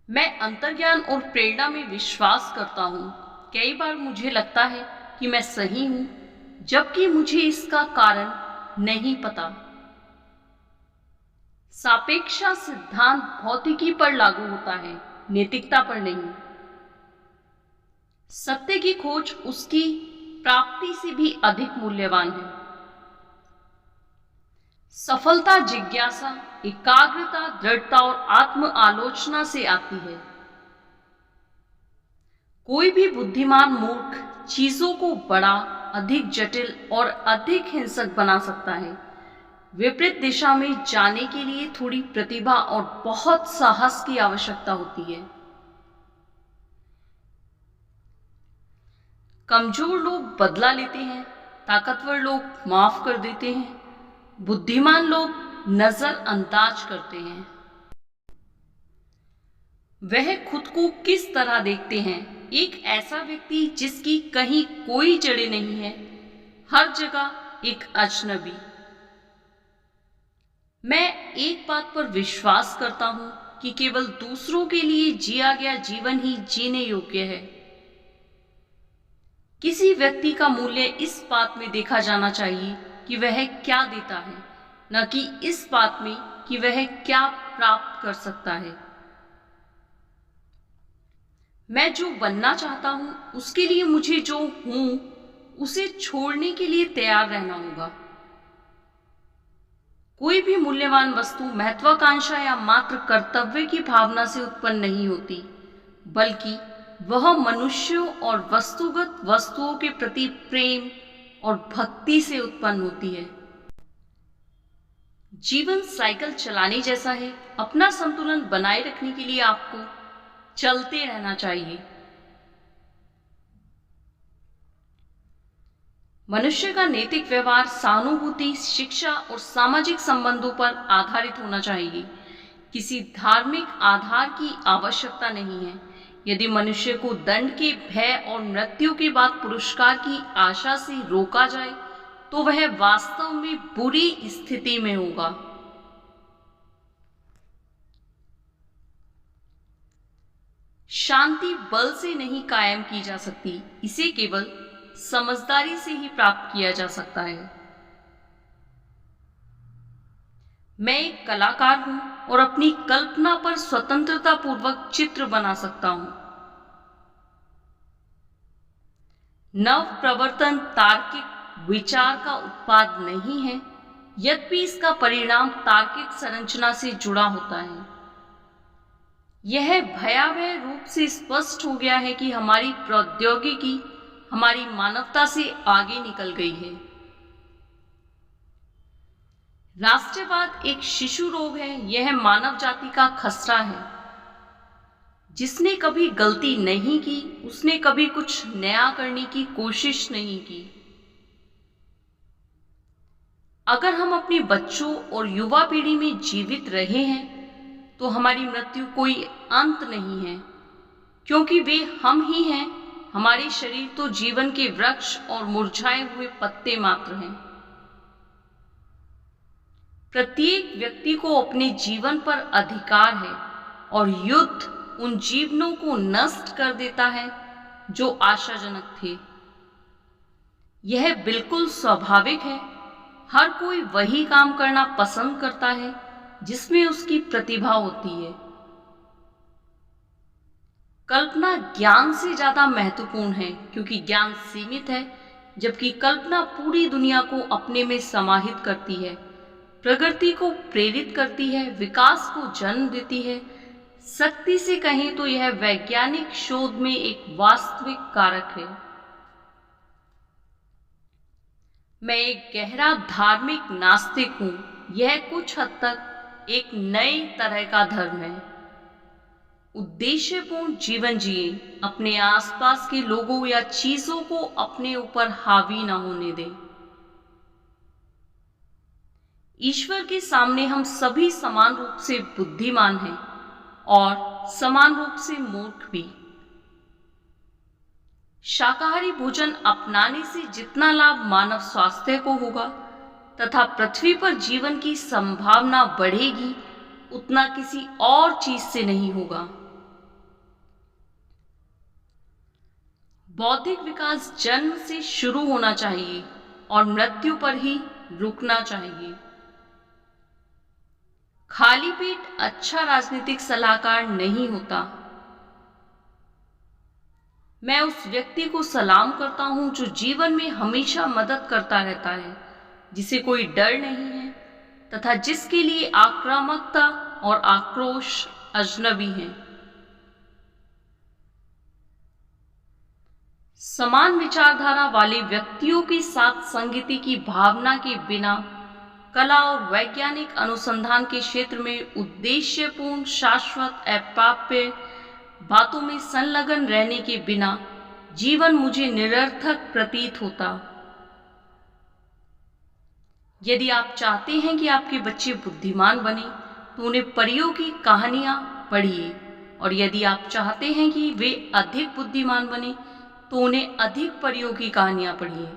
मैं अंतर्ज्ञान और प्रेरणा में विश्वास करता हूँ। कई बार मुझे लगता है कि मैं सही हूँ, जबकि मुझे इसका कारण नहीं पता। सापेक्षा सिद्धांत भौतिकी पर लागू होता है, नैतिकता पर नहीं। सत्य की खोज उसकी प्राप्ति से भी अधिक मूल्यवान है। सफलता जिज्ञासा, एकाग्रता, दृढ़ता और आत्म आलोचना से आती है। कोई भी बुद्धिमान मूर्ख चीजों को बड़ा, अधिक जटिल और अधिक हिंसक बना सकता है। विपरीत दिशा में जाने के लिए थोड़ी प्रतिभा और बहुत साहस की आवश्यकता होती है। कमजोर लोग बदला लेते हैं, ताकतवर लोग माफ कर देते हैं, बुद्धिमान लोग नजरअंदाज करते हैं। वह खुद को किस तरह देखते हैं? एक ऐसा व्यक्ति जिसकी कहीं कोई जड़ें नहीं है, हर जगह एक अजनबी। मैं एक बात पर विश्वास करता हूं कि केवल दूसरों के लिए जिया गया जीवन ही जीने योग्य है। किसी व्यक्ति का मूल्य इस बात में देखा जाना चाहिए कि वह क्या देता है, न कि इस बात में कि वह क्या प्राप्त कर सकता है। मैं जो बनना चाहता हूं, उसके लिए मुझे जो हूं उसे छोड़ने के लिए तैयार रहना होगा। कोई भी मूल्यवान वस्तु महत्वाकांक्षा या मात्र कर्तव्य की भावना से उत्पन्न नहीं होती, बल्कि वह मनुष्यों और वस्तुगत वस्तुओं के प्रति प्रेम और भक्ति से उत्पन्न होती है। जीवन साइकिल चलाने जैसा है। अपना संतुलन बनाए रखने के लिए आपको चलते रहना चाहिए। मनुष्य का नैतिक व्यवहार सहानुभूति, शिक्षा और सामाजिक संबंधों पर आधारित होना चाहिए। किसी धार्मिक आधार की आवश्यकता नहीं है। यदि मनुष्य को दंड के भय और मृत्यु के बाद पुरस्कार की आशा से रोका जाए, तो वह वास्तव में बुरी स्थिति में होगा। शांति बल से नहीं कायम की जा सकती, इसे केवल समझदारी से ही प्राप्त किया जा सकता है। मैं एक कलाकार हूं और अपनी कल्पना पर स्वतंत्रता पूर्वक चित्र बना सकता हूं। नव प्रवर्तन तार्किक विचार का उत्पाद नहीं है, यद्यपि इसका परिणाम तार्किक संरचना से जुड़ा होता है। यह भयावह रूप से स्पष्ट हो गया है कि हमारी प्रौद्योगिकी हमारी मानवता से आगे निकल गई है। राष्ट्रवाद एक शिशु रोग है। यह मानव जाति का खसरा है। जिसने कभी गलती नहीं की, उसने कभी कुछ नया करने की कोशिश नहीं की। अगर हम अपने बच्चों और युवा पीढ़ी में जीवित रहे हैं, तो हमारी मृत्यु कोई अंत नहीं है, क्योंकि वे हम ही हैं। हमारे शरीर तो जीवन के वृक्ष और मुरझाए हुए पत्ते मात्र हैं। प्रत्येक व्यक्ति को अपने जीवन पर अधिकार है, और युद्ध उन जीवनों को नष्ट कर देता है जो आशाजनक थे। यह बिल्कुल स्वाभाविक है। हर कोई वही काम करना पसंद करता है जिसमें उसकी प्रतिभा होती है। कल्पना ज्ञान से ज्यादा महत्वपूर्ण है, क्योंकि ज्ञान सीमित है, जबकि कल्पना पूरी दुनिया को अपने में समाहित करती है, प्रगति को प्रेरित करती है, विकास को जन्म देती है। सख्ती से कहें तो यह वैज्ञानिक शोध में एक वास्तविक कारक है। मैं एक गहरा धार्मिक नास्तिक हूं। यह कुछ हद तक एक नए तरह का धर्म है। उद्देश्यपूर्ण जीवन जिए, अपने आसपास के लोगों या चीजों को अपने ऊपर हावी ना होने दें। ईश्वर के सामने हम सभी समान रूप से बुद्धिमान हैं और समान रूप से मूर्ख भी। शाकाहारी भोजन अपनाने से जितना लाभ मानव स्वास्थ्य को होगा तथा पृथ्वी पर जीवन की संभावना बढ़ेगी, उतना किसी और चीज से नहीं होगा। बौद्धिक विकास जन्म से शुरू होना चाहिए और मृत्यु पर ही रुकना चाहिए। खाली पेट अच्छा राजनीतिक सलाहकार नहीं होता। मैं उस व्यक्ति को सलाम करता हूं जो जीवन में हमेशा मदद करता रहता है, जिसे कोई डर नहीं है तथा जिसके लिए आक्रामकता और आक्रोश अजनबी हैं। समान विचारधारा वाले व्यक्तियों के साथ संगति की भावना के बिना कला और वैज्ञानिक अनुसंधान के क्षेत्र में उद्देश्यपूर्ण शाश्वत अप्राप्य बातों में संलग्न रहने के बिना जीवन मुझे निरर्थक प्रतीत होता। यदि आप चाहते हैं कि आपके बच्चे बुद्धिमान बने तो उन्हें परियों की कहानियां पढ़िए, और यदि आप चाहते हैं कि वे अधिक बुद्धिमान बने तो उन्हें अधिक परियों की कहानियां पढ़िए।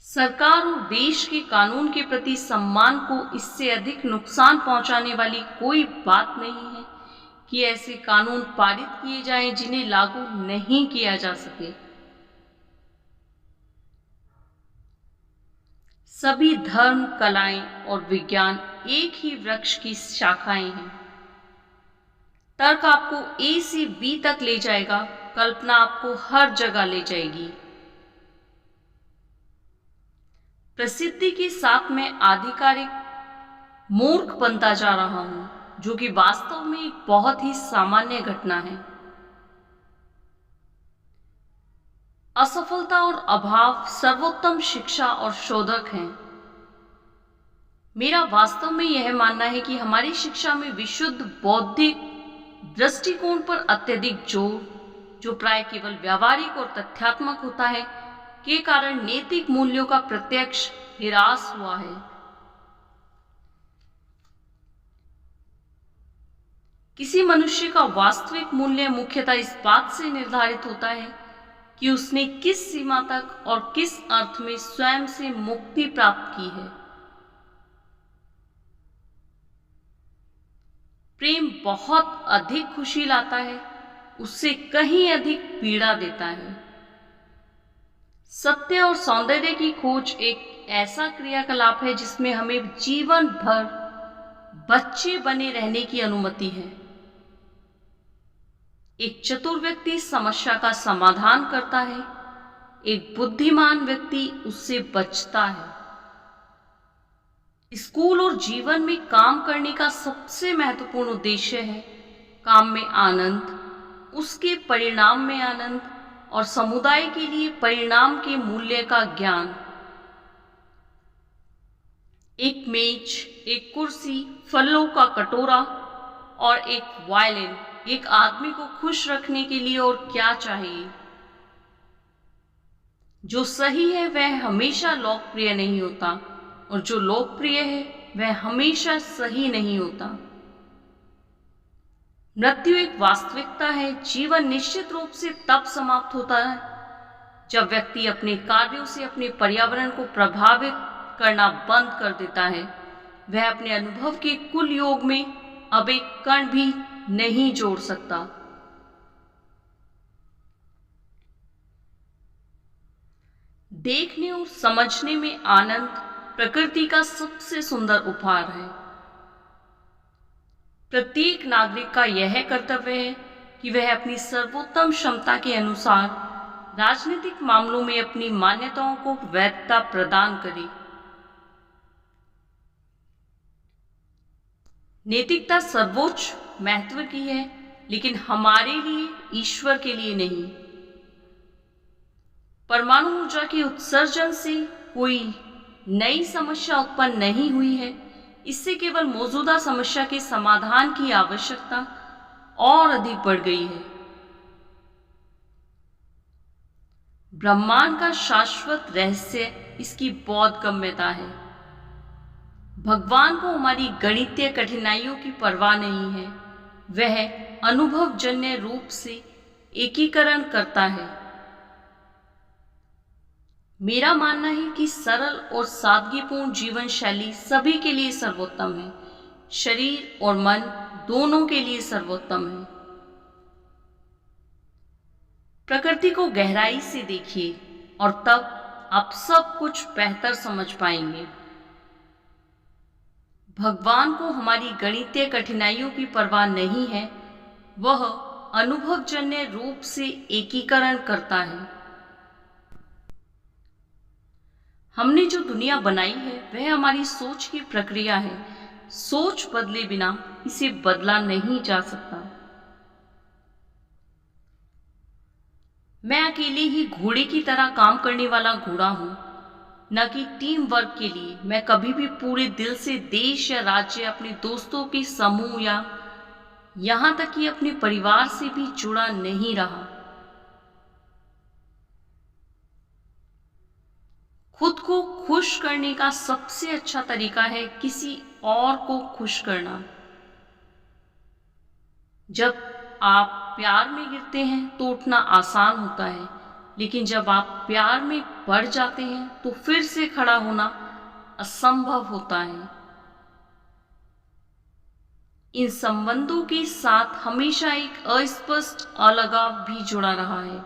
सरकार और देश के कानून के प्रति सम्मान को इससे अधिक नुकसान पहुंचाने वाली कोई बात नहीं है कि ऐसे कानून पारित किए जाएं जिन्हें लागू नहीं किया जा सके। सभी धर्म, कलाएं और विज्ञान एक ही वृक्ष की शाखाएं हैं। तर्क आपको ए से बी तक ले जाएगा, कल्पना आपको हर जगह ले जाएगी। प्रसिद्धि के साथ मैं आधिकारिक मूर्ख बनता जा रहा हूं, जो कि वास्तव में एक बहुत ही सामान्य घटना है। असफलता और अभाव सर्वोत्तम शिक्षा और शोधक हैं। मेरा वास्तव में यह मानना है कि हमारी शिक्षा में विशुद्ध बौद्धिक दृष्टिकोण पर अत्यधिक जोर, जो प्राय केवल व्यावहारिक और तथ्यात्मक होता है, के कारण नैतिक मूल्यों का प्रत्यक्ष ह्रास हुआ है। किसी मनुष्य का वास्तविक मूल्य मुख्यतः इस बात से निर्धारित होता है कि उसने किस सीमा तक और किस अर्थ में स्वयं से मुक्ति प्राप्त की है। प्रेम बहुत अधिक खुशी लाता है, उससे कहीं अधिक पीड़ा देता है। सत्य और सौंदर्य की खोज एक ऐसा क्रियाकलाप है जिसमें हमें जीवन भर बच्चे बने रहने की अनुमति है। एक चतुर व्यक्ति समस्या का समाधान करता है, एक बुद्धिमान व्यक्ति उससे बचता है। स्कूल और जीवन में काम करने का सबसे महत्वपूर्ण उद्देश्य है काम में आनंद, उसके परिणाम में आनंद और समुदाय के लिए परिणाम के मूल्य का ज्ञान। एक मेज, एक कुर्सी, फलों का कटोरा और एक वायलिन एक आदमी को खुश रखने के लिए और क्या चाहिए। जो सही है वह हमेशा लोकप्रिय नहीं होता, और जो लोकप्रिय है वह हमेशा सही नहीं होता। मृत्यु एक वास्तविकता है। जीवन निश्चित रूप से तब समाप्त होता है जब व्यक्ति अपने कार्यों से अपने पर्यावरण को प्रभावित करना बंद कर देता है। वह अपने अनुभव के कुल योग में अब एक कण भी नहीं जोड़ सकता। देखने और समझने में आनंद प्रकृति का सबसे सुंदर उपहार है। प्रत्येक नागरिक का यह कर्तव्य है कि वह अपनी सर्वोत्तम क्षमता के अनुसार राजनीतिक मामलों में अपनी मान्यताओं को वैधता प्रदान करे। नैतिकता सर्वोच्च महत्व की है, लेकिन हमारे लिए, ईश्वर के लिए नहीं। परमाणु ऊर्जा के उत्सर्जन से कोई नई समस्या उत्पन्न नहीं हुई है। इससे केवल मौजूदा समस्या के समाधान की आवश्यकता और अधिक बढ़ गई है। ब्रह्मांड का शाश्वत रहस्य इसकी बोधगम्यता है। भगवान को हमारी गणितीय कठिनाइयों की परवाह नहीं है। वह अनुभवजन्य रूप से एकीकरण करता है। मेरा मानना है कि सरल और सादगीपूर्ण जीवन शैली सभी के लिए सर्वोत्तम है। शरीर और मन दोनों के लिए सर्वोत्तम है। प्रकृति को गहराई से देखिए और तब आप सब कुछ बेहतर समझ पाएंगे। भगवान को हमारी गणितीय कठिनाइयों की परवाह नहीं है, वह अनुभवजन्य रूप से एकीकरण करता है। हमने जो दुनिया बनाई है वह हमारी सोच की प्रक्रिया है। सोच बदले बिना इसे बदला नहीं जा सकता। मैं अकेले ही घोड़े की तरह काम करने वाला घोड़ा हूं, न कि टीम वर्क के लिए। मैं कभी भी पूरे दिल से देश या राज्य, अपने दोस्तों के समूह या यहां तक कि अपने परिवार से भी जुड़ा नहीं रहा। खुद को खुश करने का सबसे अच्छा तरीका है किसी और को खुश करना। जब आप प्यार में गिरते हैं तो उठना आसान होता है, लेकिन जब आप प्यार में पड़ जाते हैं तो फिर से खड़ा होना असंभव होता है। इन संबंधों के साथ हमेशा एक अस्पष्ट अलगाव भी जुड़ा रहा है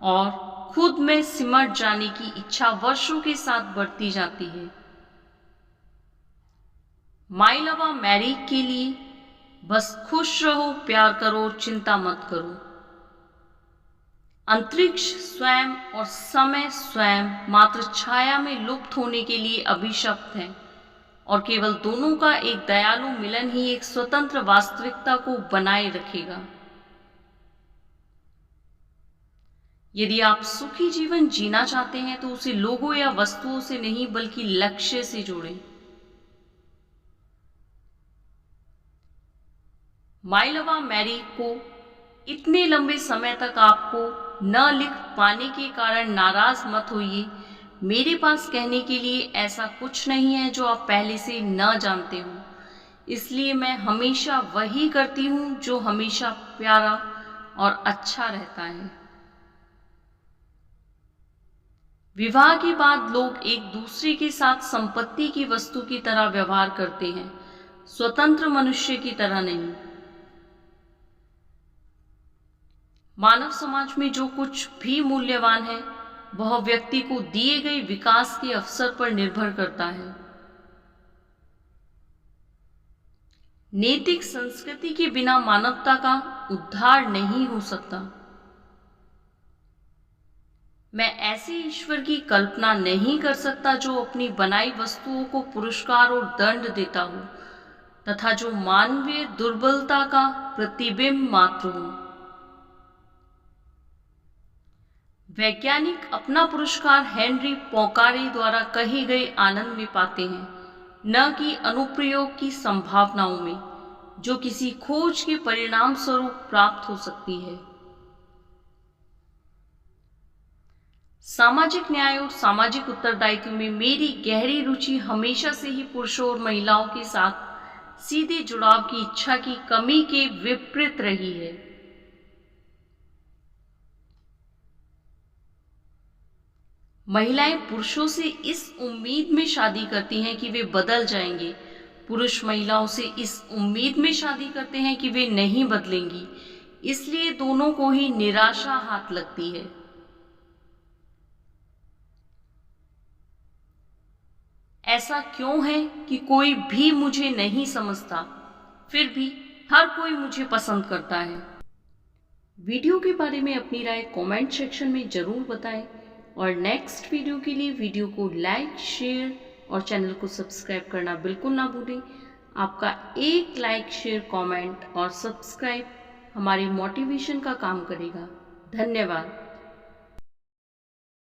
और खुद में सिमट जाने की इच्छा वर्षों के साथ बढ़ती जाती है। माई लवा मैरी के लिए बस खुश रहो, प्यार करो, चिंता मत करो। अंतरिक्ष स्वयं और समय स्वयं मात्र छाया में लुप्त होने के लिए अभिशप्त हैं और केवल दोनों का एक दयालु मिलन ही एक स्वतंत्र वास्तविकता को बनाए रखेगा। यदि आप सुखी जीवन जीना चाहते हैं तो उसे लोगों या वस्तुओं से नहीं बल्कि लक्ष्य से जोड़ें। माई लवा मैरी को इतने लंबे समय तक आपको न लिख पाने के कारण नाराज मत होइए। मेरे पास कहने के लिए ऐसा कुछ नहीं है जो आप पहले से न जानते हो, इसलिए मैं हमेशा वही करती हूँ जो हमेशा प्यारा और अच्छा रहता है। विवाह के बाद लोग एक दूसरे के साथ संपत्ति की वस्तु की तरह व्यवहार करते हैं, स्वतंत्र मनुष्य की तरह नहीं। मानव समाज में जो कुछ भी मूल्यवान है वह व्यक्ति को दिए गए विकास के अवसर पर निर्भर करता है। नैतिक संस्कृति के बिना मानवता का उद्धार नहीं हो सकता। मैं ऐसे ईश्वर की कल्पना नहीं कर सकता जो अपनी बनाई वस्तुओं को पुरस्कार और दंड देता हो तथा जो मानवीय दुर्बलता का प्रतिबिंब मात्र हो। वैज्ञानिक अपना पुरस्कार हेनरी पोकारे द्वारा कहे गए आनंद में पाते हैं, न कि अनुप्रयोग की संभावनाओं में जो किसी खोज के परिणाम स्वरूप प्राप्त हो सकती है। सामाजिक न्याय और सामाजिक उत्तरदायित्व में मेरी गहरी रुचि हमेशा से ही पुरुषों और महिलाओं के साथ सीधे जुड़ाव की इच्छा की कमी के विपरीत रही है। महिलाएं पुरुषों से इस उम्मीद में शादी करती हैं कि वे बदल जाएंगे, पुरुष महिलाओं से इस उम्मीद में शादी करते हैं कि वे नहीं बदलेंगी, इसलिए दोनों को ही निराशा हाथ लगती है। ऐसा क्यों है कि कोई भी मुझे नहीं समझता, फिर भी हर कोई मुझे पसंद करता है। वीडियो के बारे में अपनी राय कमेंट सेक्शन में जरूर बताएं और नेक्स्ट वीडियो के लिए वीडियो को लाइक, शेयर और चैनल को सब्सक्राइब करना बिल्कुल ना भूलें। आपका एक लाइक, शेयर, कमेंट और सब्सक्राइब हमारी मोटिवेशन का काम करेगा। धन्यवाद।